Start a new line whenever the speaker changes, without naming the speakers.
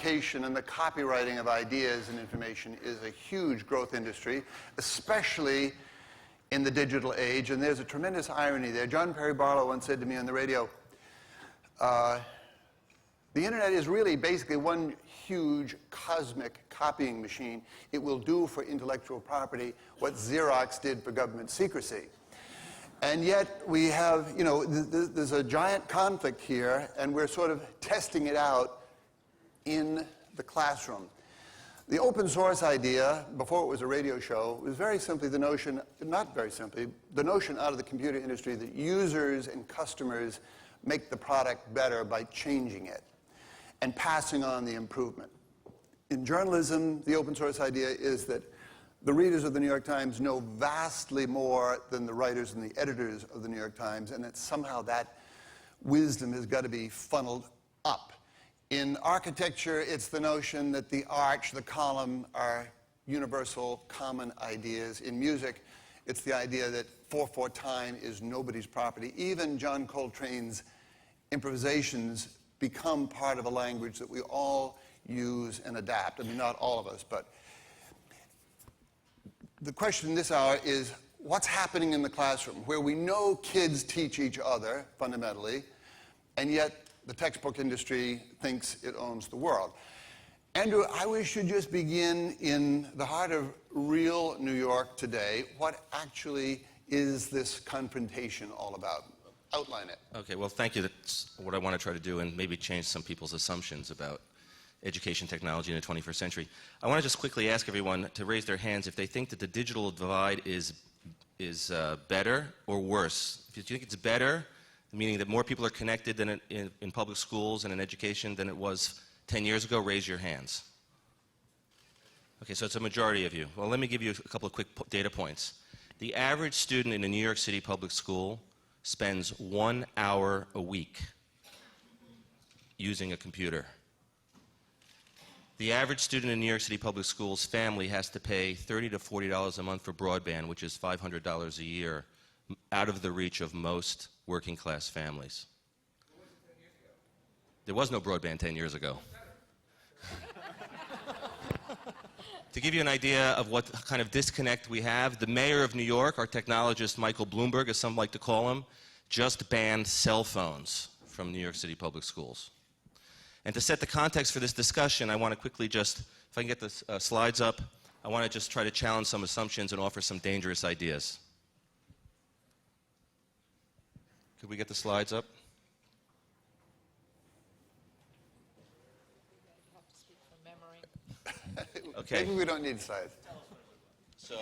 fabrication and the copywriting of ideas and information is a huge growth industry, especially in the digital age, and there's a tremendous irony there. John Perry Barlow once said to me on the radio, the internet is really basically one huge cosmic copying machine. It will do for intellectual property what Xerox did for government secrecy. And yet we have, you know, there's a giant conflict here, and we're sort of testing it out in the classroom. The open source idea, before it was a radio show, was very simply the notion, not very simply, the notion out of the computer industry that users and customers make the product better by changing it and passing on the improvement. In journalism, the open source idea is that the readers of the New York Times know vastly more than the writers and the editors of the New York Times, and that somehow that wisdom has got to be funneled up. In architecture, it's the notion that the arch, the column, are universal, common ideas. In music, it's the idea that 4/4 time is nobody's property. Even John Coltrane's improvisations become part of a language that we all use and adapt. I mean, not all of us, but the question this hour is, what's happening in the classroom, where we know kids teach each other, fundamentally, and yet the textbook industry thinks it owns the world. Andrew, I wish to just begin in the heart of real New York today. What actually is this confrontation all about? Outline it.
Okay, well, thank you. That's what I want to try to do, and maybe change some people's assumptions about education technology in the 21st century. I want to just quickly ask everyone to raise their hands if they think that the digital divide is better or worse. If you think it's better, meaning that more people are connected than in public schools and in education than it was 10 years ago, raise your hands. Okay, so it's a majority of you. Well, let me give you a couple of quick data points. The average student in a New York City public school spends 1 hour a week using a computer. The average student in New York City public schools' family has to pay $30 to $40 a month for broadband, which is $500 a year, out of the reach of most working class families. There was no broadband 10 years ago. To give you an idea of what kind of disconnect we have, the mayor of New York, our technologist Michael Bloomberg, as some like to call him, just banned cell phones from New York City public schools. And to set the context for this discussion, I want to quickly just, if I can get the slides up, I want to just try to challenge some assumptions and offer some dangerous ideas. Could we get the slides up? Okay.
Maybe we don't need slides.
So